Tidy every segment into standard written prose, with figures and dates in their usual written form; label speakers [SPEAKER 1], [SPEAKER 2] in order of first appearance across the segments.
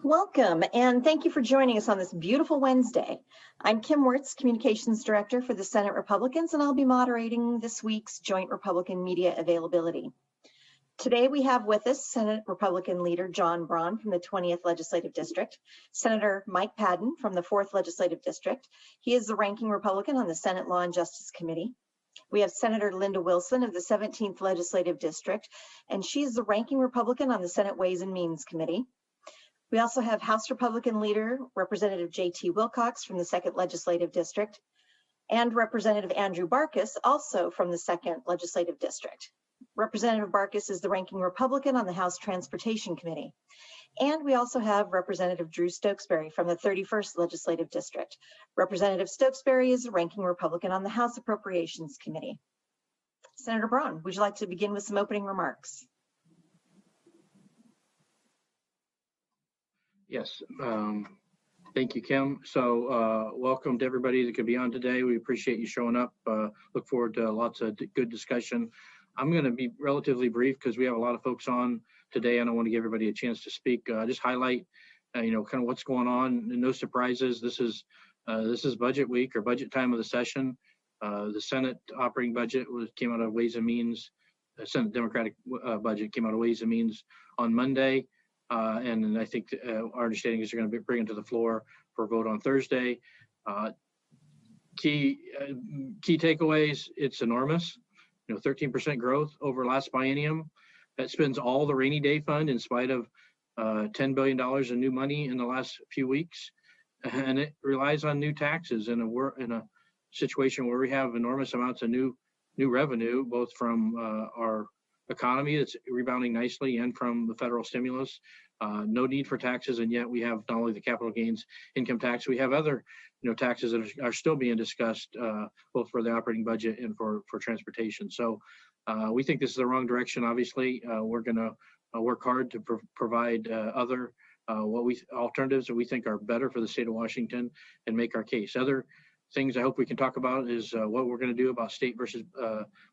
[SPEAKER 1] Welcome, and thank you for joining us on this beautiful Wednesday. I'm Kim Wirtz, Communications Director for the Senate Republicans, and I'll be moderating this week's Joint Republican Media Availability. Today we have with us Senate Republican Leader John Braun from the 20th Legislative District, Senator Mike Padden from the 4th Legislative District. He is the ranking Republican on the Senate Law and Justice Committee. We have Senator Linda Wilson of the 17th Legislative District, and she's the ranking Republican on the Senate Ways and Means Committee. We also have House Republican Leader Representative J.T. Wilcox from the 2nd Legislative District and Representative Andrew Barkis, also from the 2nd Legislative District. Representative Barkis is the ranking Republican on the House Transportation Committee. And we also have Representative Drew Stokesbury from the 31st Legislative District. Representative Stokesbury is the ranking Republican on the House Appropriations Committee. Senator Braun, would you like to begin with some opening remarks?
[SPEAKER 2] Yes, thank you, Kim. So welcome to everybody that could be on today. We appreciate you showing up. Look forward to lots of good discussion. I'm going to be relatively brief because we have a lot of folks on today and I want to give everybody a chance to speak. Just highlight, kind of what's going on. No surprises. This is budget week or budget time of the session. The Senate operating budget came out of Ways and Means. The Senate Democratic budget came out of Ways and Means on Monday. And I think our understanding is they're going to bring it to the floor for a vote on Thursday. Key takeaways, it's enormous. 13% growth over last biennium. That spends all the rainy day fund in spite of $10 billion in new money in the last few weeks. And it relies on new taxes in a situation where we have enormous amounts of new revenue, both from our economy that's rebounding nicely and from the federal stimulus. No need for taxes, and yet we have not only the capital gains income tax, we have other taxes that are still being discussed, both for the operating budget and for transportation. So we think this is the wrong direction. Obviously, we're going to work hard to provide other alternatives that we think are better for the state of Washington and make our case. Other things I hope we can talk about is what we're going to do about state versus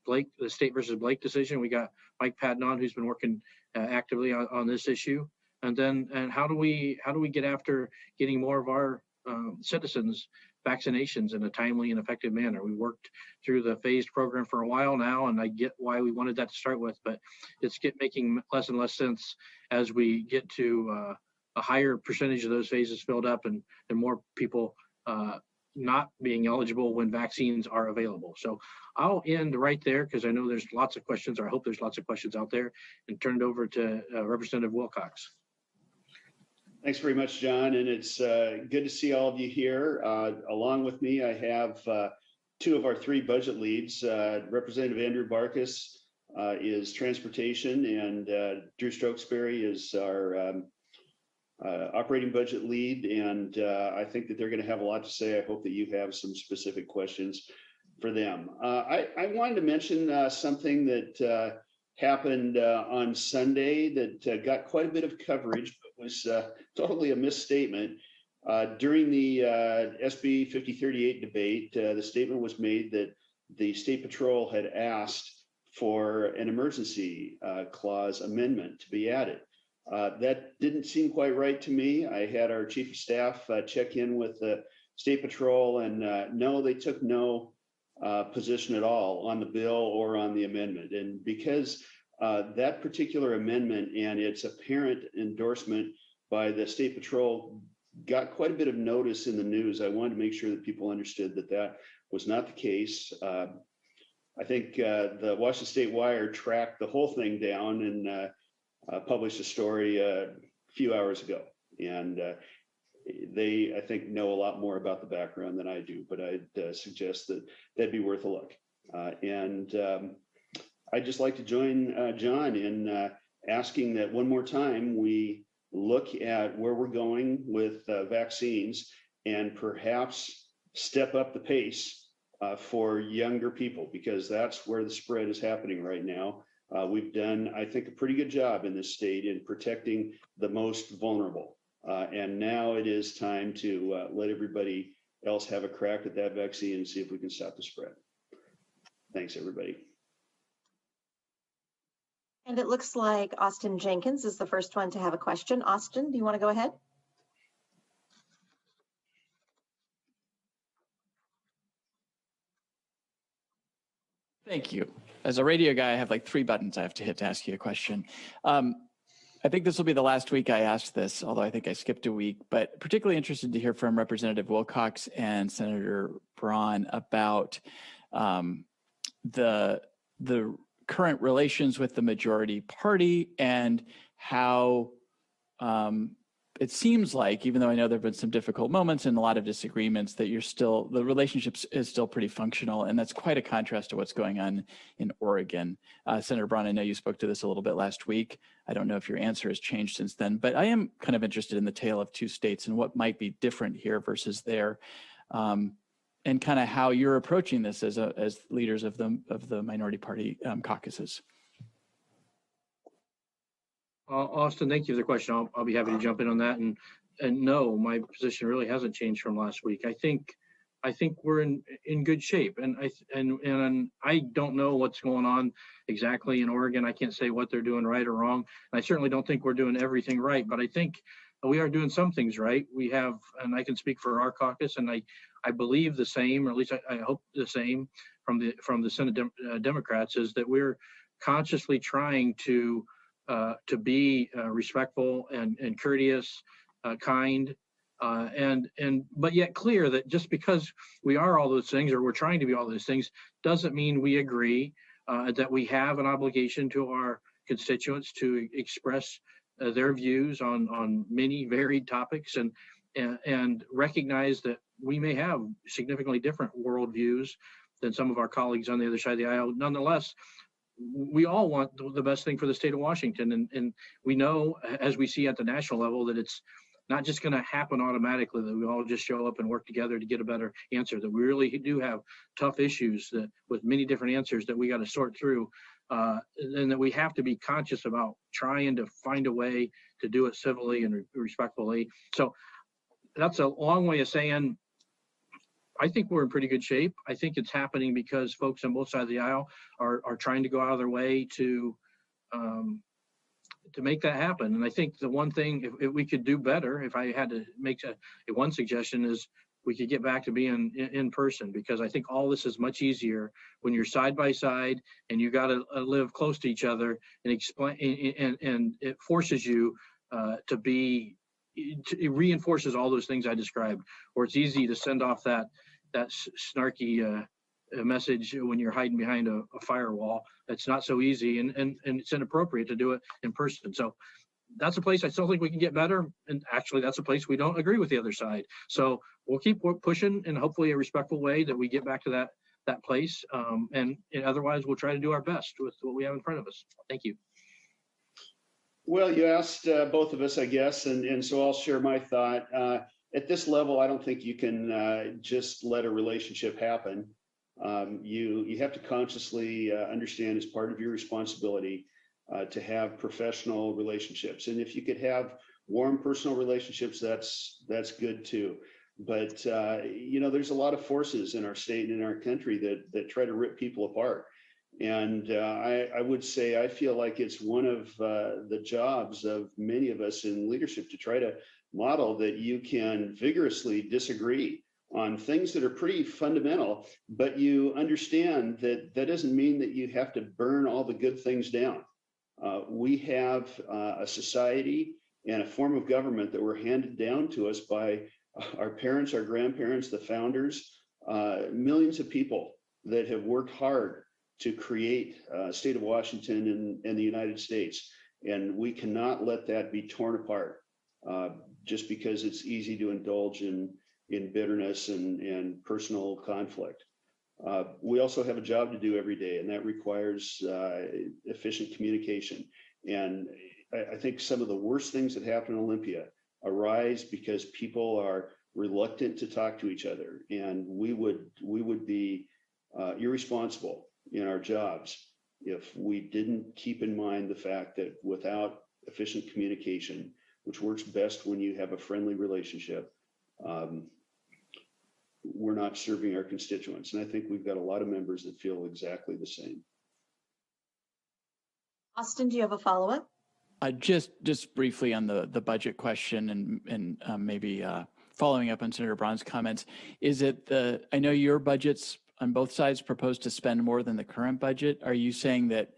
[SPEAKER 2] Blake, the state versus Blake decision. We got Mike Padden on, who's been working actively on this issue. And how do we get after getting more of our citizens vaccinations in a timely and effective manner? We worked through the phased program for a while now, and I get why we wanted that to start with, but it's making less and less sense as we get to a higher percentage of those phases filled up and more people not being eligible when vaccines are available. So I'll end right there because I know there's lots of questions, or I hope there's lots of questions out there, and turn it over to Representative Wilcox.
[SPEAKER 3] Thanks very much, John, and it's good to see all of you here. Along with me, I have two of our three budget leads. Representative Andrew Barkis is transportation, and Drew Stokesbury is our operating budget lead, and I think that they're going to have a lot to say. I hope that you have some specific questions for them. I wanted to mention something that happened on Sunday that got quite a bit of coverage, but was totally a misstatement. During the SB 5038 debate, the statement was made that the State Patrol had asked for an emergency clause amendment to be added. That didn't seem quite right to me. I had our chief of staff check in with the State Patrol, and no, they took no position at all on the bill or on the amendment. And because that particular amendment and its apparent endorsement by the State Patrol got quite a bit of notice in the news, I wanted to make sure that people understood that that was not the case. I think the Washington State Wire tracked the whole thing down and published a story a few hours ago, and they, I think, know a lot more about the background than I do, but I'd suggest that that'd be worth a look. And I'd just like to join John in asking that one more time we look at where we're going with vaccines and perhaps step up the pace for younger people, because that's where the spread is happening right now. We've done, I think, a pretty good job in this state in protecting the most vulnerable. And now it is time to let everybody else have a crack at that vaccine and see if we can stop the spread. Thanks, everybody.
[SPEAKER 1] And it looks like Austin Jenkins is the first one to have a question. Austin, do you want to go ahead?
[SPEAKER 4] Thank you. As a radio guy, I have like 3 buttons I have to hit to ask you a question. I think this will be the last week I asked this, although I think I skipped a week, but particularly interested to hear from Representative Wilcox and Senator Braun about the current relations with the majority party and how it seems like, even though I know there have been some difficult moments and a lot of disagreements, that the relationship is still pretty functional. And that's quite a contrast to what's going on in Oregon. Senator Braun, I know you spoke to this a little bit last week. I don't know if your answer has changed since then, but I am kind of interested in the tale of 2 states and what might be different here versus there. And kind of how you're approaching this as leaders of the minority party caucuses.
[SPEAKER 2] Austin, thank you for the question. I'll be happy to jump in on that. And no, my position really hasn't changed from last week. I think we're in good shape. And I don't know what's going on exactly in Oregon. I can't say what they're doing right or wrong. And I certainly don't think we're doing everything right, but I think we are doing some things right. We have, and I can speak for our caucus, and I believe the same, or at least I hope the same from the Senate Democrats, is that we're consciously trying to be respectful and courteous, kind, but yet clear that just because we are all those things, or we're trying to be all those things, doesn't mean we agree, that we have an obligation to our constituents to express their views on many varied topics, and recognize that we may have significantly different worldviews than some of our colleagues on the other side of the aisle. Nonetheless, we all want the best thing for the state of Washington. And we know, as we see at the national level, that it's not just going to happen automatically, that we all just show up and work together to get a better answer, that we really do have tough issues with many different answers that we got to sort through, and that we have to be conscious about trying to find a way to do it civilly and respectfully. So that's a long way of saying I think we're in pretty good shape. I think it's happening because folks on both sides of the aisle are trying to go out of their way to make that happen. And I think the one thing, if we could do better, if I had to make a one suggestion, is we could get back to being in person, because I think all this is much easier when you're side by side and you got to live close to each other and explain, and it forces you it reinforces all those things I described, where it's easy to send off that snarky message when you're hiding behind a firewall. It's not so easy, and it's inappropriate to do it in person. So that's a place I still think we can get better. And actually, that's a place we don't agree with the other side. So we'll keep pushing in hopefully a respectful way that we get back to that place. And otherwise, we'll try to do our best with what we have in front of us. Thank you.
[SPEAKER 3] Well, you asked both of us, I guess, and so I'll share my thought. At this level, I don't think you can just let a relationship happen. You have to consciously understand, as part of your responsibility, to have professional relationships. And if you could have warm personal relationships, that's good too. But there's a lot of forces in our state and in our country that try to rip people apart. And I would say I feel like it's one of the jobs of many of us in leadership to try to model that you can vigorously disagree on things that are pretty fundamental, but you understand that doesn't mean that you have to burn all the good things down. We have a society and a form of government that were handed down to us by our parents, our grandparents, the founders, millions of people that have worked hard to create state of Washington and the United States. And we cannot let that be torn apart just because it's easy to indulge in bitterness and personal conflict. We also have a job to do every day, and that requires efficient communication. And I think some of the worst things that happen in Olympia arise because people are reluctant to talk to each other. And we would be irresponsible in our jobs if we didn't keep in mind the fact that without efficient communication, which works best when you have a friendly relationship, we're not serving our constituents. And I think we've got a lot of members that feel exactly the same.
[SPEAKER 1] Austin, do you have a follow-up?
[SPEAKER 4] Just briefly on the budget question and maybe following up on Senator Braun's comments, is it I know your budget's on both sides propose to spend more than the current budget. Are you saying that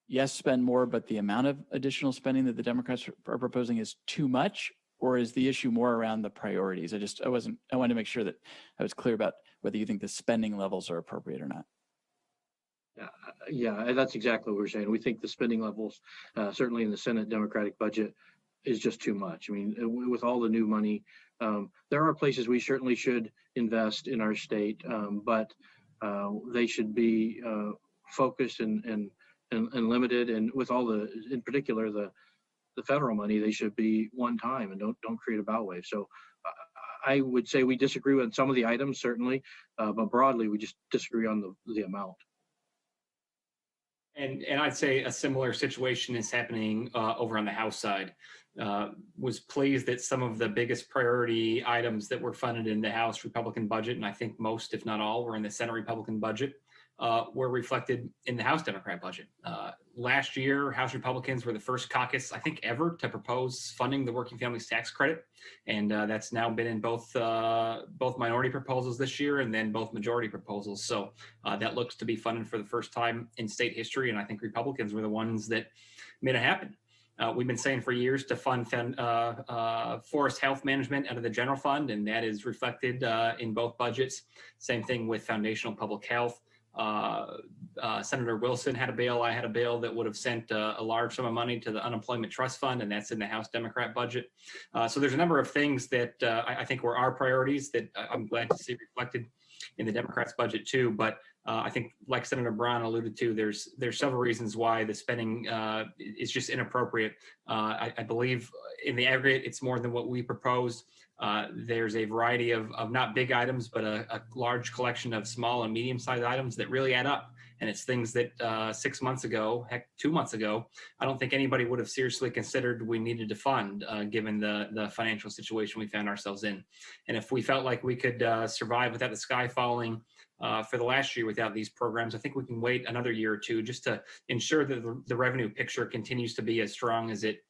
[SPEAKER 4] yes, spend more, but the amount of additional spending that the Democrats are proposing is too much? Or is the issue more around the priorities? I wanted to make sure that I was clear about whether you think the spending levels are appropriate or not.
[SPEAKER 2] Yeah, that's exactly what we're saying. We think the spending levels, certainly in the Senate Democratic budget, is just too much. I mean, with all the new money, there are places we certainly should invest in our state, but they should be focused and limited. And with all the, in particular, the federal money, they should be one time and don't create a bow wave. So I would say we disagree with some of the items, certainly, but broadly, we just disagree on the amount.
[SPEAKER 5] And I'd say a similar situation is happening over on the House side. Was pleased that some of the biggest priority items that were funded in the House Republican budget, and I think most, if not all, were in the Senate Republican budget, were reflected in the House Democrat budget. Last year, House Republicans were the first caucus, I think, ever to propose funding the working families tax credit, and that's now been in both minority proposals this year and then both majority proposals. So that looks to be funded for the first time in state history, and I think Republicans were the ones that made it happen. We've been saying for years to fund forest health management out of the general fund, and that is reflected in both budgets. Same thing with foundational public health. Senator Wilson had a bill, I had a bill that would have sent a large sum of money to the unemployment trust fund, and that's in the House Democrat budget. So there's a number of things that I think were our priorities that I'm glad to see reflected in the Democrats' budget too. But I think, like Senator Brown alluded to, there's several reasons why the spending is just inappropriate. I believe in the aggregate, it's more than what we proposed. There's a variety of not big items, but a large collection of small and medium-sized items that really add up. And it's things that 6 months ago, heck, 2 months ago, I don't think anybody would have seriously considered we needed to fund, given the financial situation we found ourselves in. And if we felt like we could survive without the sky falling for the last year without these programs, I think we can wait another year or two just to ensure that the revenue picture continues to be as strong as it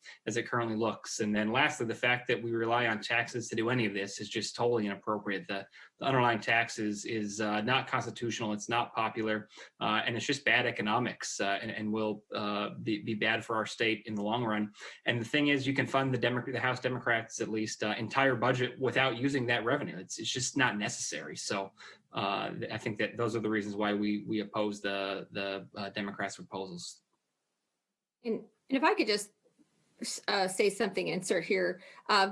[SPEAKER 5] currently looks. And then lastly, the fact that we rely on taxes to do any of this is just totally inappropriate. The underlying tax is not constitutional, it's not popular, and it's just bad economics, and will be bad for our state in the long run. And the thing is, you can fund the House Democrats at least entire budget without using that revenue. It's just not necessary. So I think that those are the reasons why we oppose the Democrats' proposals.
[SPEAKER 6] And if I could just say something, insert here.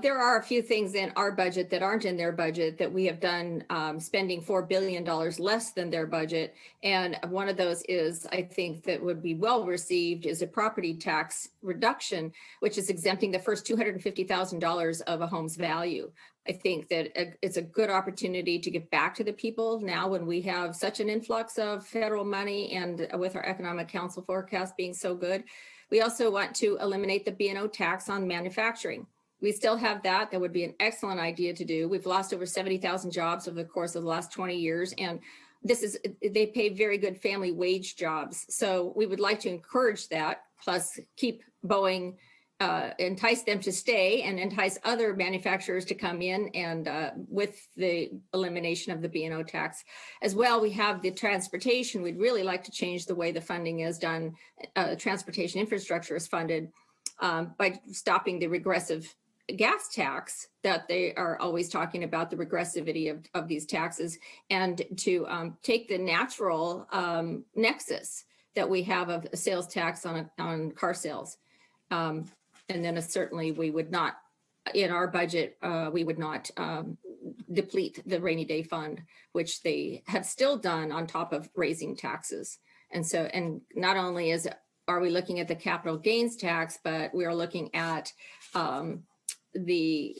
[SPEAKER 6] There are a few things in our budget that aren't in their budget that we have done, spending $4 billion less than their budget. And one of those is, I think that would be well received, is a property tax reduction, which is exempting the first $250,000 of a home's value. I think that it's a good opportunity to get back to the people now when we have such an influx of federal money, and with our economic council forecast being so good. We also want to eliminate the B&O tax on manufacturing. We still have that. That would be an excellent idea to do. We've lost over 70,000 jobs over the course of the last 20 years. And they pay very good family wage jobs. So we would like to encourage that, plus keep Boeing, entice them to stay and entice other manufacturers to come in, and with the elimination of the B&O tax. As well, we have the transportation. We'd really like to change the way the funding is done. Transportation infrastructure is funded by stopping the regressive gas tax that they are always talking about, the regressivity of these taxes, and to take the natural nexus that we have of a sales tax on car sales. And then certainly we would not, in our budget, we would not deplete the rainy day fund, which they have still done on top of raising taxes. And so, and not only are we looking at the capital gains tax, but we are looking at the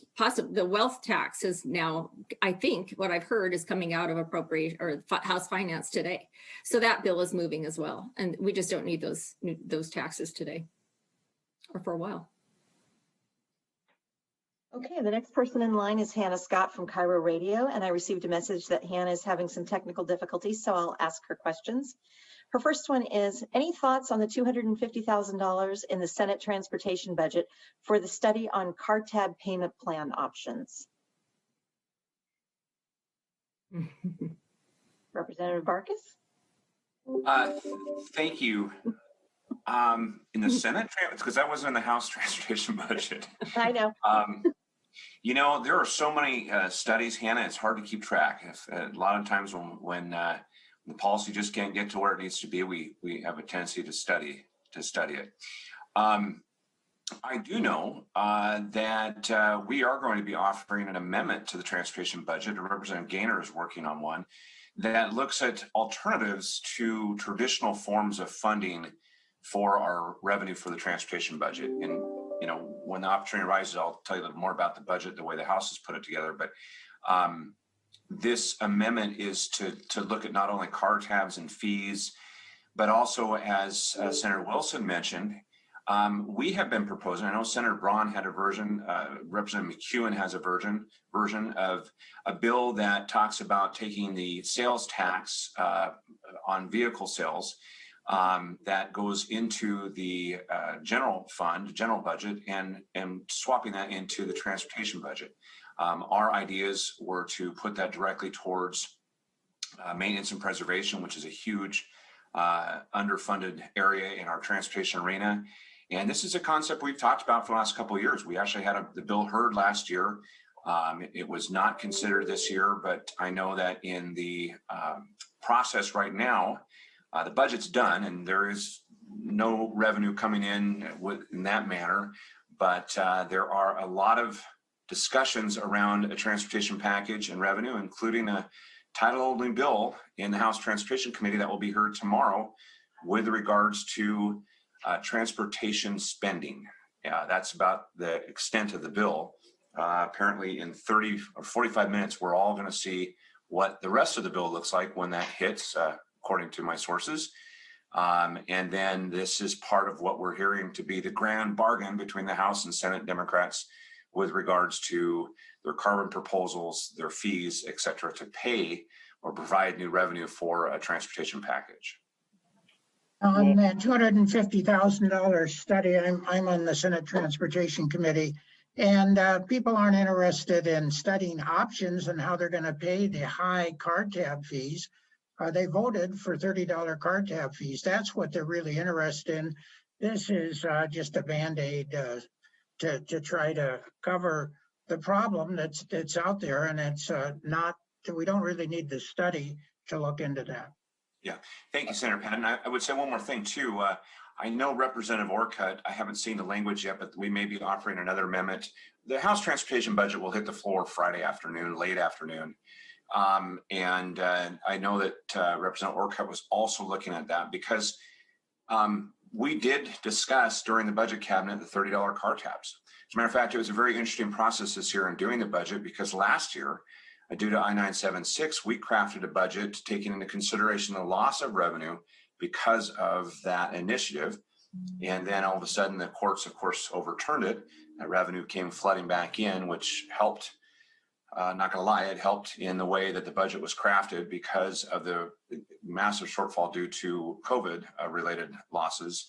[SPEAKER 6] wealth tax is now, I think what I've heard is coming out of appropriation or House Finance today. So that bill is moving as well. And we just don't need those taxes today or for a while.
[SPEAKER 1] Okay, the next person in line is Hannah Scott from Cairo Radio, and I received a message that Hannah is having some technical difficulties, so I'll ask her questions. Her first one is, any thoughts on the $250,000 in the Senate transportation budget for the study on car tab payment plan options? Representative Barkus?
[SPEAKER 7] Uh, Thank you. In the Senate, because I wasn't in the House transportation budget.
[SPEAKER 1] I know.
[SPEAKER 7] There are so many studies, Hannah, it's hard to keep track. A lot of times when the policy just can't get to where it needs to be, we have a tendency to study it. I do know that we are going to be offering an amendment to the transportation budget. Representative Gaynor is working on one that looks at alternatives to traditional forms of funding for our revenue for the transportation budget. And when the opportunity arises, I'll tell you a little more about the budget, the way the House has put it together. But this amendment is to look at not only car tabs and fees, but also, as Senator Wilson mentioned, we have been proposing, I know Senator Braun had a version, Representative McEwen has a version of a bill that talks about taking the sales tax on vehicle sales that goes into the general budget, and swapping that into the transportation budget. Our ideas were to put that directly towards maintenance and preservation, which is a huge underfunded area in our transportation arena. And this is a concept we've talked about for the last couple of years. We actually had the bill heard last year. It was not considered this year, but I know that in the process right now, the budget's done and there is no revenue coming in that manner. But there are a lot of discussions around a transportation package and revenue, including a title-only bill in the House Transportation Committee that will be heard tomorrow with regards to transportation spending. That's about the extent of the bill. Apparently in 30 or 45 minutes, we're all going to see what the rest of the bill looks like when that hits, according to my sources. And then this is part of what we're hearing to be the grand bargain between the House and Senate Democrats with regards to their carbon proposals, their fees, et cetera, to pay or provide new revenue for a transportation package.
[SPEAKER 8] On that $250,000 study, I'm on the Senate Transportation Committee, and people aren't interested in studying options and how they're going to pay the high car tab fees. They voted for $30 car tab fees. That's what they're really interested in. This is just a Band-Aid to try to cover the problem that's out there, and it's not. We don't really need the study to look into that.
[SPEAKER 7] Yeah, thank you, Senator Patton. I would say one more thing too. I know Representative Orcutt, I haven't seen the language yet, but we may be offering another amendment. The House transportation budget will hit the floor Friday afternoon, late afternoon. And I know that Representative Orcutt was also looking at that because we did discuss during the budget cabinet the $30 car tabs. As a matter of fact, it was a very interesting process this year in doing the budget because last year, due to I-976, we crafted a budget taking into consideration the loss of revenue because of that initiative. And then all of a sudden, the courts, of course, overturned it. That revenue came flooding back in, which helped, not going to lie, it helped in the way that the budget was crafted because of the massive shortfall due to COVID-related losses.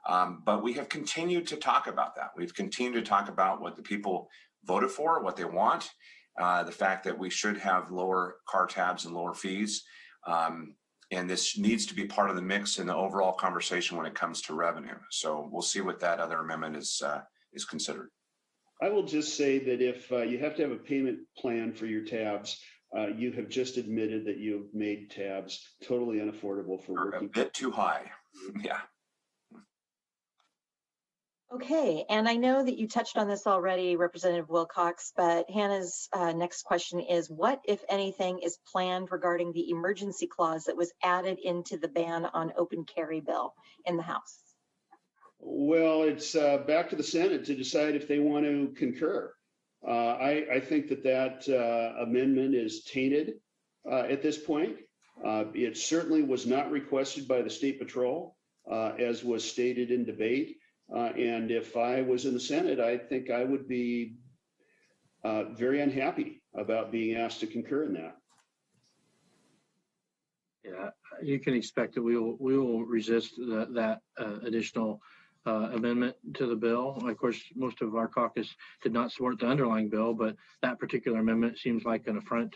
[SPEAKER 7] But we have continued to talk about that. We've continued to talk about what the people voted for, what they want. The fact that we should have lower car tabs and lower fees. And this needs to be part of the mix in the overall conversation when it comes to revenue. So we'll see what that other amendment is considered.
[SPEAKER 3] I will just say that if you have to have a payment plan for your tabs, you have just admitted that you've made tabs totally unaffordable for working.
[SPEAKER 7] A bit too high. Yeah.
[SPEAKER 1] Okay, and I know that you touched on this already, Representative Wilcox, but Hannah's next question is, what, if anything, is planned regarding the emergency clause that was added into the ban on open carry bill in the House?
[SPEAKER 3] Well, it's back to the Senate to decide if they want to concur. I think that amendment is tainted at this point. It certainly was not requested by the State Patrol, as was stated in debate. And if I was in the Senate, I think I would be very unhappy about being asked to concur in that.
[SPEAKER 2] Yeah, you can expect that we will resist that additional amendment to the bill. Of course, most of our caucus did not support the underlying bill, but that particular amendment seems like an affront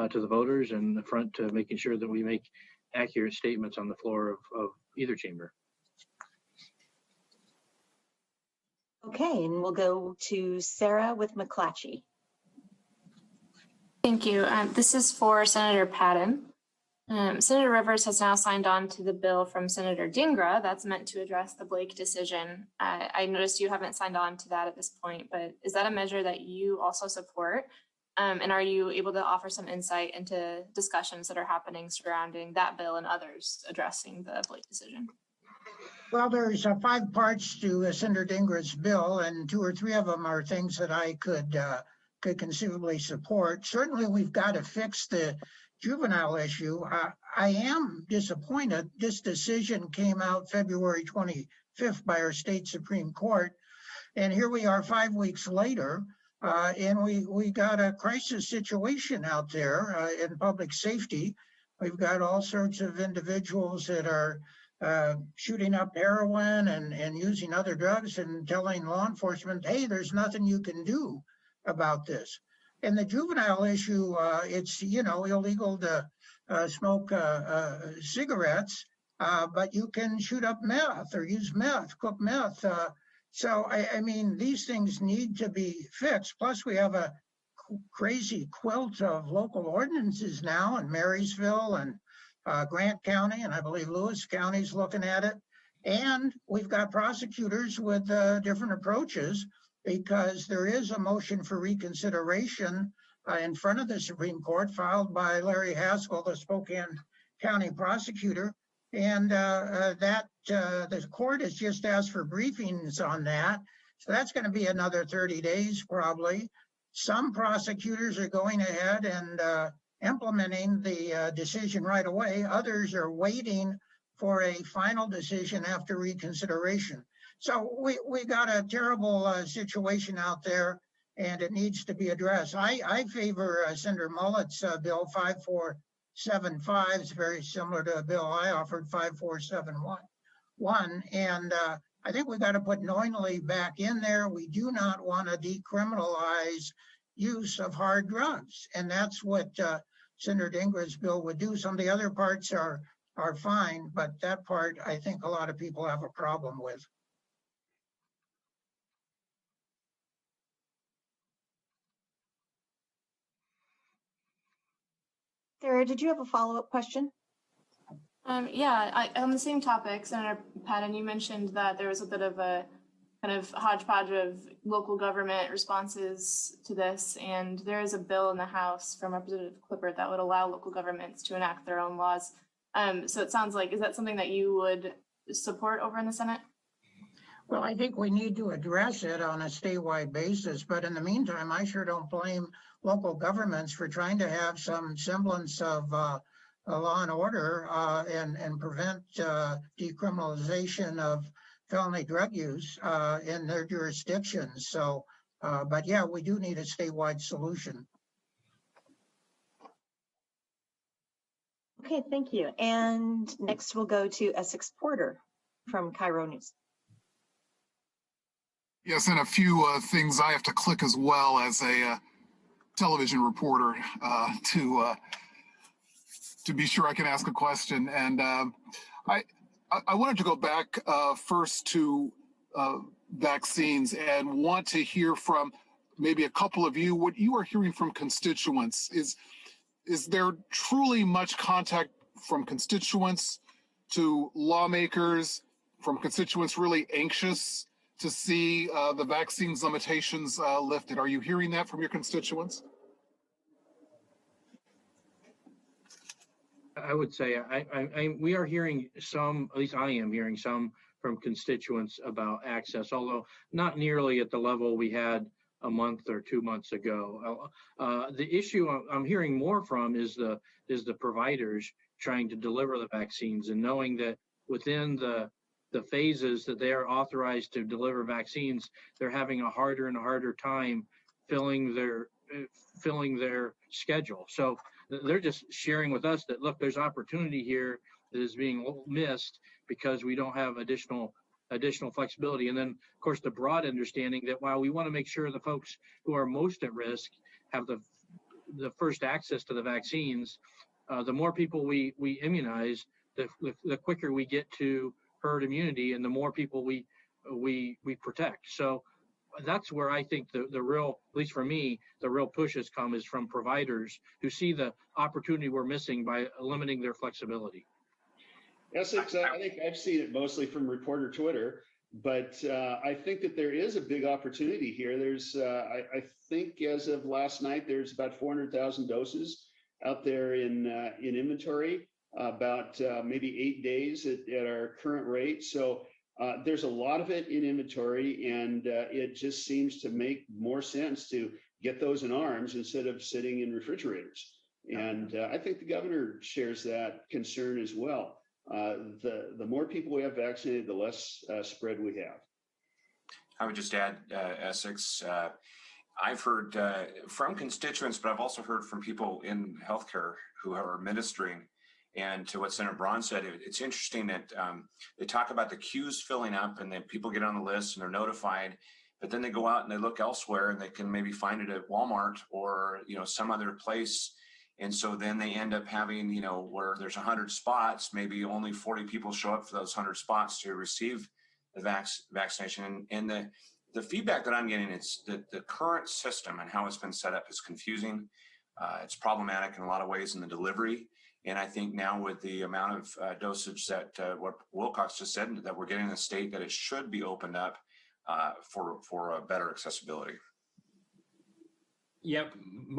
[SPEAKER 2] to the voters and the front to making sure that we make accurate statements on the floor of either chamber.
[SPEAKER 1] Okay, and we'll go to Sarah with McClatchy.
[SPEAKER 9] Thank you. This is for Senator Patton. Senator Rivers has now signed on to the bill from Senator Dingra that's meant to address the Blake decision. I noticed you haven't signed on to that at this point, but is that a measure that you also support? And are you able to offer some insight into discussions that are happening surrounding that bill and others addressing the Blake decision?
[SPEAKER 8] Well, there's 5 parts to Senator Dingra's bill, and 2 or 3 of them are things that I could conceivably support. Certainly, we've got to fix the juvenile issue. I am disappointed. This decision came out February 25th by our state Supreme Court, and here we are 5 weeks later, and we got a crisis situation out there in public safety. We've got all sorts of individuals that are shooting up heroin and using other drugs and telling law enforcement, hey, there's nothing you can do about this. And the juvenile issue, it's, illegal to smoke cigarettes, but you can shoot up meth or use meth, cook meth. So, I mean, these things need to be fixed. Plus, we have a crazy quilt of local ordinances now in Marysville and Grant County, and I believe Lewis County's looking at it. And we've got prosecutors with different approaches, because there is a motion for reconsideration in front of the Supreme Court filed by Larry Haskell, the Spokane County prosecutor. And the court has just asked for briefings on that. So that's going to be another 30 days probably. Some prosecutors are going ahead and implementing the decision right away. Others are waiting for a final decision after reconsideration. So we got a terrible situation out there, and it needs to be addressed. I favor Senator Mullet's bill 5475. It's very similar to a bill I offered, 5471. And I think we got to put knowingly back in there. We do not want to decriminalize use of hard drugs, and that's what Senator Dingra's bill would do. Some of the other parts are fine, but that part I think a lot of people have a problem with.
[SPEAKER 1] Sarah, did you have a follow-up question?
[SPEAKER 9] Yeah, on the same topic, Senator Patton, you mentioned that there was a bit of a kind of hodgepodge of local government responses to this, and there is a bill in the House from Representative Clippert that would allow local governments to enact their own laws. So it sounds like, is that something that you would support over in the Senate?
[SPEAKER 8] Well, I think we need to address it on a statewide basis, but in the meantime, I sure don't blame local governments for trying to have some semblance of law and order and prevent decriminalization of felony drug use in their jurisdictions. So, but yeah, we do need a statewide solution.
[SPEAKER 1] Okay, thank you. And next we'll go to Essex Porter from Cairo News.
[SPEAKER 10] Yes, and a few things I have to click as well as a television reporter to be sure I can ask a question. And I wanted to go back first to vaccines and want to hear from maybe a couple of you what you are hearing from constituents. Is there truly much contact from constituents to lawmakers, from constituents really anxious to see the vaccines limitations lifted? Are you hearing that from your constituents?
[SPEAKER 2] I would say we are hearing some, at least I am hearing some from constituents about access, although not nearly at the level we had a month or 2 months ago. The issue I'm hearing more from is the providers trying to deliver the vaccines, and knowing that within the phases that they are authorized to deliver vaccines, they're having a harder and harder time filling their schedule. So they're just sharing with us that, look, there's opportunity here that is being missed because we don't have additional flexibility. And then, of course, the broad understanding that while we want to make sure the folks who are most at risk have the the first access to the vaccines, the more people we immunize, the quicker we get to herd immunity, and the more people we protect. So that's where I think the real, at least for me, the real push has come is from providers who see the opportunity we're missing by limiting their flexibility.
[SPEAKER 3] Yes, I think I've seen it mostly from reporter Twitter, but I think that there is a big opportunity here. There's, I think as of last night, there's about 400,000 doses out there in inventory, about maybe 8 days at our current rate. So there's a lot of it in inventory, and it just seems to make more sense to get those in arms instead of sitting in refrigerators. And I think the governor shares that concern as well. The more people we have vaccinated, the less spread we have.
[SPEAKER 7] I would just add, Essex, I've heard from constituents, but I've also heard from people in healthcare who are administering. And to what Senator Braun said, it's interesting that they talk about the queues filling up, and then people get on the list and they're notified, but then they go out and they look elsewhere and they can maybe find it at Walmart or some other place. And so then they end up having, where there's 100 spots, maybe only 40 people show up for those 100 spots to receive the vaccination. And the feedback that I'm getting is that the current system and how it's been set up is confusing. It's problematic in a lot of ways in the delivery. And I think now with the amount of dosage that what Wilcox just said, that we're getting in a state that it should be opened up for a better accessibility.
[SPEAKER 5] Yeah,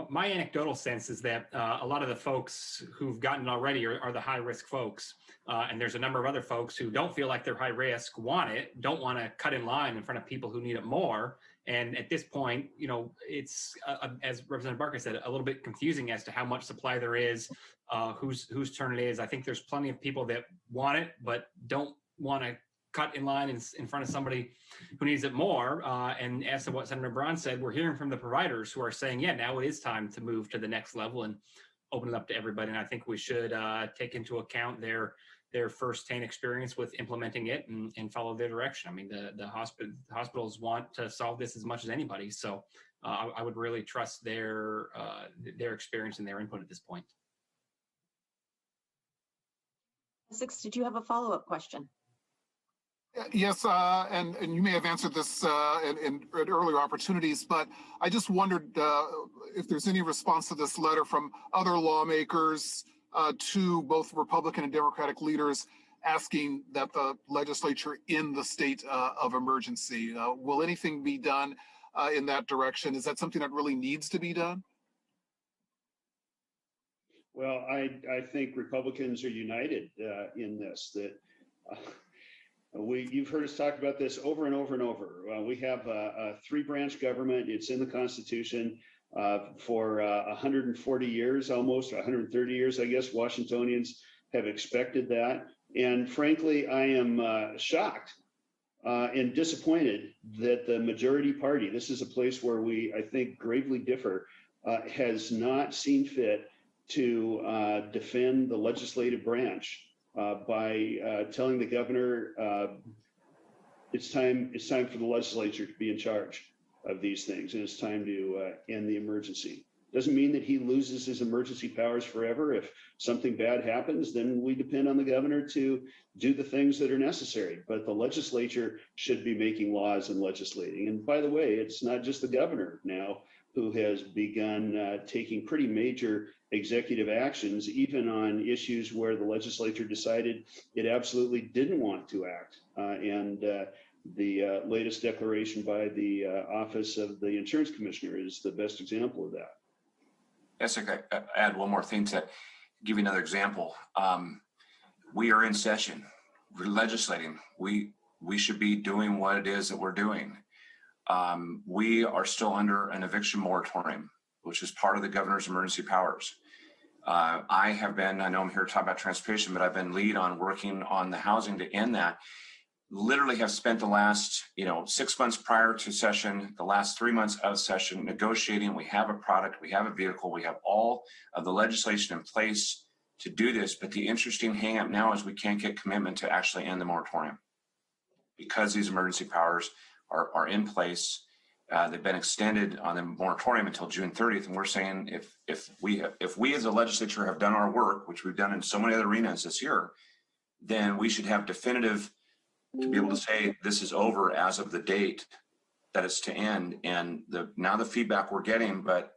[SPEAKER 5] my anecdotal sense is that a lot of the folks who've gotten it already are the high risk folks. And there's a number of other folks who don't feel like they're high risk, want it, don't want to cut in line in front of people who need it more. And at this point, it's, as Representative Barker said, a little bit confusing as to how much supply there is, whose turn it is. I think there's plenty of people that want it, but don't want to cut in line in front of somebody who needs it more. And as to what Senator Braun said, we're hearing from the providers who are saying, yeah, now it is time to move to the next level and open it up to everybody. And I think we should take into account their firsthand experience with implementing it and follow their direction. I mean, the hospitals want to solve this as much as anybody. So I would really trust their experience and their input at this point.
[SPEAKER 1] Essex, did you have a follow-up question?
[SPEAKER 10] Yes, and you may have answered this in earlier opportunities, but I just wondered if there's any response to this letter from other lawmakers to both Republican and Democratic leaders asking that the legislature end the state of emergency. Will anything be done in that direction? Is that something that really needs to be done?
[SPEAKER 3] Well, I think Republicans are united in this, that you've heard us talk about this over and over and over. We have a three-branch government. It's in the Constitution for 140 years, almost 130 years, I guess. Washingtonians have expected that. And frankly, I am shocked and disappointed that the majority party, this is a place where we, I think, gravely differ, has not seen fit to defend the legislative branch by telling the governor it's time for the legislature to be in charge of these things, and it's time to end the emergency. Doesn't mean that he loses his emergency powers forever. If something bad happens, then we depend on the governor to do the things that are necessary. But the legislature should be making laws and legislating. And by the way, it's not just the governor now who has begun taking pretty major executive actions, even on issues where the legislature decided it absolutely didn't want to act. The latest declaration by the Office of the Insurance Commissioner is the best example of that.
[SPEAKER 7] Yes, I could add one more thing to give you another example. We are in session. We're legislating. We should be doing what it is that we're doing. We are still under an eviction moratorium, which is part of the governor's emergency powers. I know I'm here to talk about transportation, but I've been lead on working on the housing to end that. Literally have spent the last 6 months prior to session, the last 3 months of session negotiating. We have a product, we have a vehicle, we have all of the legislation in place to do this. But the interesting hang up now is we can't get commitment to actually end the moratorium because these emergency powers are in place. They've been extended on the moratorium until June 30th, and we're saying if we as a legislature have done our work, which we've done in so many other arenas this year, then we should have definitive to be able to say this is over as of the date that it's to end. And now the feedback we're getting, but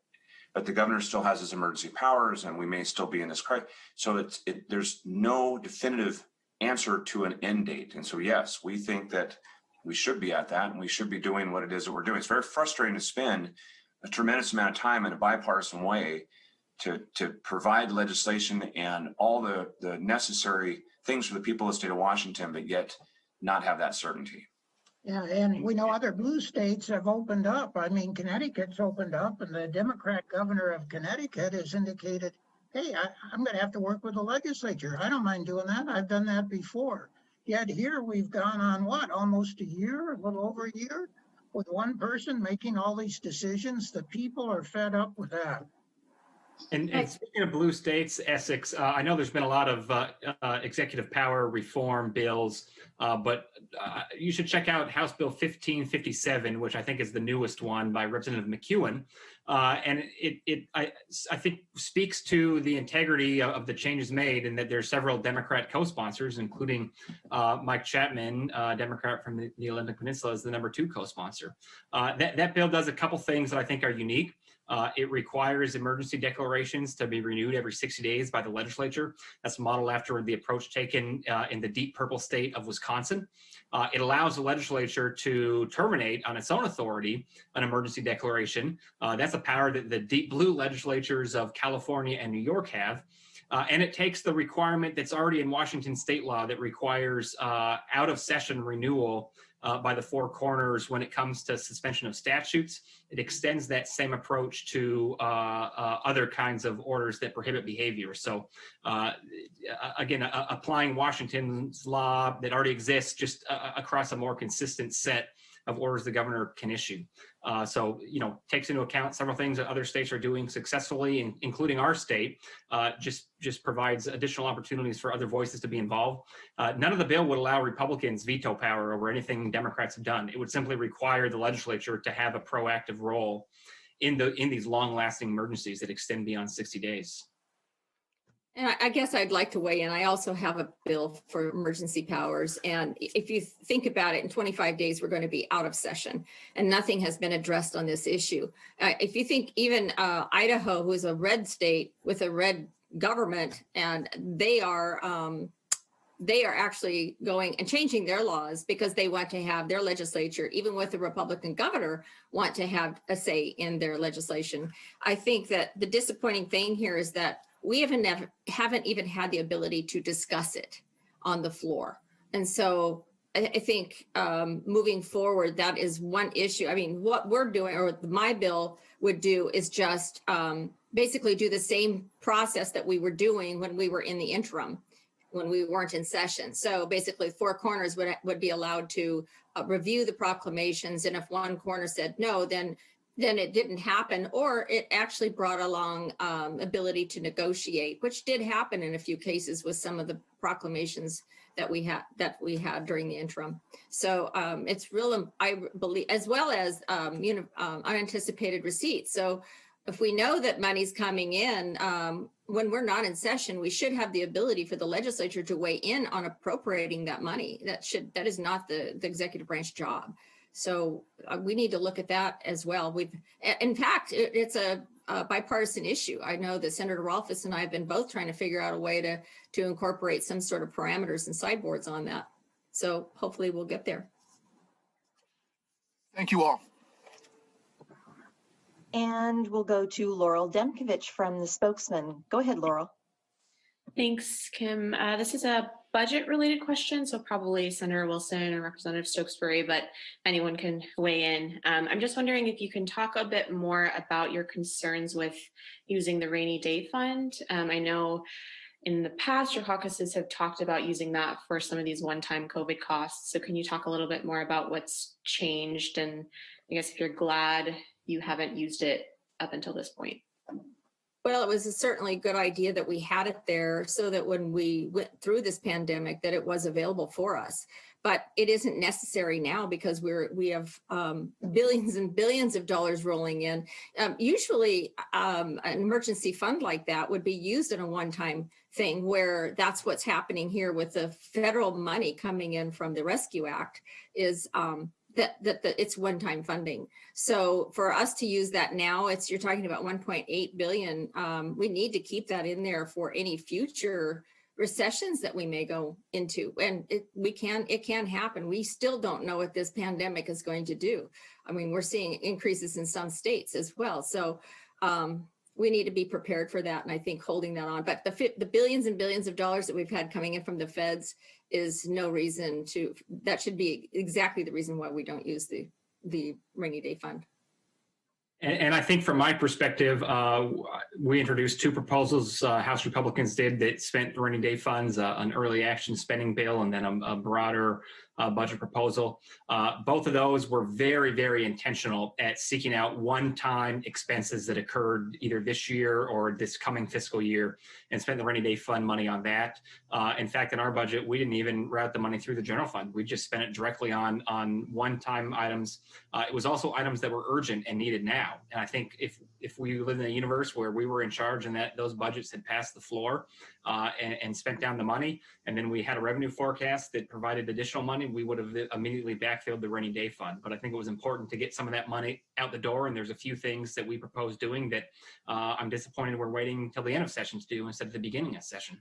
[SPEAKER 7] the governor still has his emergency powers, and we may still be in this crisis. So there's no definitive answer to an end date. And so yes, we think that we should be at that, and we should be doing what it is that we're doing. It's very frustrating to spend a tremendous amount of time in a bipartisan way to provide legislation and all the necessary things for the people of the state of Washington, but yet not have that certainty.
[SPEAKER 8] Yeah, and we know other blue states have opened up. I mean, Connecticut's opened up, and the Democrat governor of Connecticut has indicated, hey, I'm going to have to work with the legislature. I don't mind doing that. I've done that before. Yet here we've gone on what, almost a year, a little over a year, with one person making all these decisions. The people are fed up with that.
[SPEAKER 5] And speaking of blue states, Essex, I know there's been a lot of executive power reform bills, but you should check out House Bill 1557, which I think is the newest one by Representative McEwen. And I think speaks to the integrity of the changes made, and that there's several Democrat co-sponsors, including Mike Chapman, Democrat from the Olympic Peninsula, is the #2 co-sponsor. That bill does a couple things that I think are unique. It requires emergency declarations to be renewed every 60 days by the legislature. That's modeled after the approach taken in the deep purple state of Wisconsin. It allows the legislature to terminate on its own authority an emergency declaration. That's a power that the deep blue legislatures of California and New York have. And it takes the requirement that's already in Washington state law that requires out of session renewal by the four corners when it comes to suspension of statutes. It extends that same approach to other kinds of orders that prohibit behavior. So again, applying Washington's law that already exists just across a more consistent set of orders the governor can issue. So, takes into account several things that other states are doing successfully, including our state, just provides additional opportunities for other voices to be involved. None of the bill would allow Republicans veto power over anything Democrats have done. It would simply require the legislature to have a proactive role in these long-lasting emergencies that extend beyond 60 days.
[SPEAKER 6] And I guess I'd like to weigh in. I also have a bill for emergency powers. And if you think about it, in 25 days, we're going to be out of session and nothing has been addressed on this issue. If you think even Idaho, who is a red state with a red government, and they are actually going and changing their laws because they want to have their legislature, even with the Republican governor, want to have a say in their legislation. I think that the disappointing thing here is that we haven't even had the ability to discuss it on the floor. And so I think moving forward, that is one issue. I mean, what we're doing, or my bill would do, is just basically do the same process that we were doing when we were in the interim, when we weren't in session. So basically, four corners would be allowed to review the proclamations. And if one corner said no, then it didn't happen, or it actually brought along ability to negotiate, which did happen in a few cases with some of the proclamations that we had during the interim. So it's real, I believe, as well as unanticipated receipts. So if we know that money's coming in when we're not in session, we should have the ability for the legislature to weigh in on appropriating that money. That is not the executive branch job. So we need to look at that as well. In fact, it's a bipartisan issue. I know that Senator Rolfes and I have been both trying to figure out a way to incorporate some sort of parameters and sideboards on that. So hopefully we'll get there.
[SPEAKER 10] Thank you all.
[SPEAKER 1] And we'll go to Laurel Demkovich from the Spokesman. Go ahead, Laurel.
[SPEAKER 11] Thanks, Kim. This is a budget-related question, so probably Senator Wilson and Representative Stokesbury, but anyone can weigh in. I'm just wondering if you can talk a bit more about your concerns with using the rainy day fund. I know in the past, your caucuses have talked about using that for some of these one-time COVID costs. So can you talk a little bit more about what's changed? And I guess if you're glad you haven't used it up until this point.
[SPEAKER 6] Well, it was certainly a good idea that we had it there so that when we went through this pandemic, that it was available for us. but it isn't necessary now because we have billions and billions of dollars rolling in. Usually an emergency fund like that would be used in a one-time thing, where that's what's happening here with the federal money coming in from the Rescue Act is that it's one-time funding. So for us to use that now, you're talking about 1.8 billion. We need to keep that in there for any future recessions that we may go into, and it can happen. We still don't know what this pandemic is going to do. I mean, we're seeing increases in some states as well. So we need to be prepared for that, and I think holding that on. But the billions and billions of dollars that we've had coming in from the feds is no reason to. That should be exactly the reason why we don't use the rainy day fund.
[SPEAKER 5] And I think from my perspective, we introduced two proposals, House Republicans did, that spent the rainy day funds, an early action spending bill, and then a broader budget proposal. Both of those were very, very intentional at seeking out one-time expenses that occurred either this year or this coming fiscal year, and spent the rainy day fund money on that. In fact, in our budget, we didn't even route the money through the general fund. We just spent it directly on one-time items. It was also items that were urgent and needed now. And I think if we lived in a universe where we were in charge and that those budgets had passed the floor and spent down the money, and then we had a revenue forecast that provided additional money, we would have immediately backfilled the rainy day fund. But I think it was important to get some of that money out the door. And there's a few things that we propose doing that I'm disappointed we're waiting till the end of session to do instead of the beginning of session.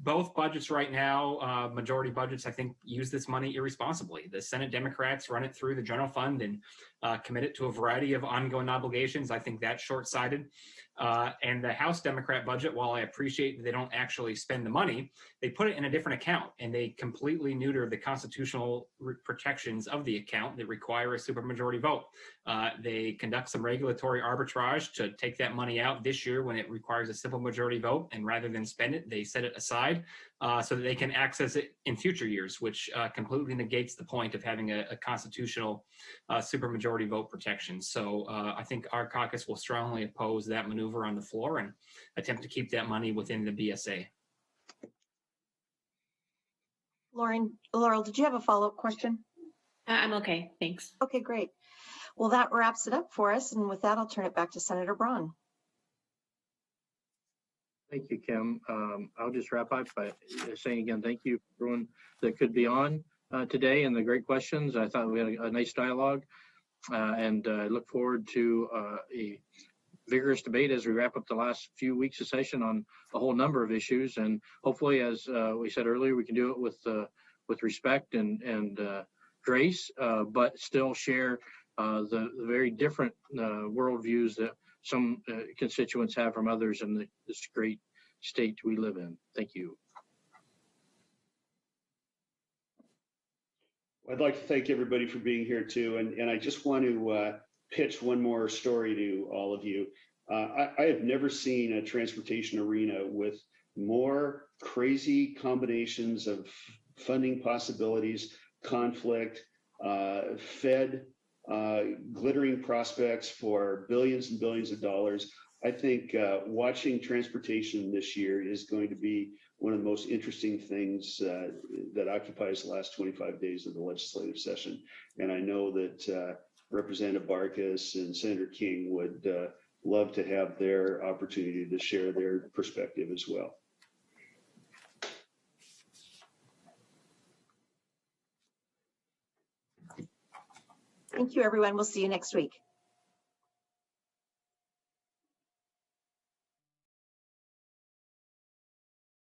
[SPEAKER 5] Both budgets right now, majority budgets, I think, use this money irresponsibly. The Senate Democrats run it through the general fund and commit it to a variety of ongoing obligations. I think that's short-sighted. And the House Democrat budget, while I appreciate that they don't actually spend the money, they put it in a different account, and they completely neuter the constitutional protections of the account that require a supermajority vote. They conduct some regulatory arbitrage to take that money out this year when it requires a simple majority vote, and rather than spend it, they set it aside so that they can access it in future years, which completely negates the point of having a constitutional supermajority vote protection. So I think our caucus will strongly oppose that maneuver on the floor and attempt to keep that money within the BSA.
[SPEAKER 1] Laurel, did you have a follow-up question?
[SPEAKER 11] I'm okay, thanks.
[SPEAKER 1] Okay, great. Well, that wraps it up for us. And with that, I'll turn it back to Senator Braun.
[SPEAKER 2] Thank you, Kim. I'll just wrap up by saying again, thank you for everyone that could be on today and the great questions. I thought we had a nice dialogue, and I look forward to a vigorous debate as we wrap up the last few weeks of session on a whole number of issues. And hopefully, as we said earlier, we can do it with respect and grace, but still share the very different worldviews that some constituents have from others in this great state we live in. Thank you.
[SPEAKER 3] I'd like to thank everybody for being here too. And I just want to pitch one more story to all of you. I have never seen a transportation arena with more crazy combinations of funding possibilities, conflict, Fed, glittering prospects for billions and billions of dollars. I think watching transportation this year is going to be one of the most interesting things that occupies the last 25 days of the legislative session. And I know that Representative Barkas and Senator King would love to have their opportunity to share their perspective as well.
[SPEAKER 1] Thank you, everyone. We'll see you next week.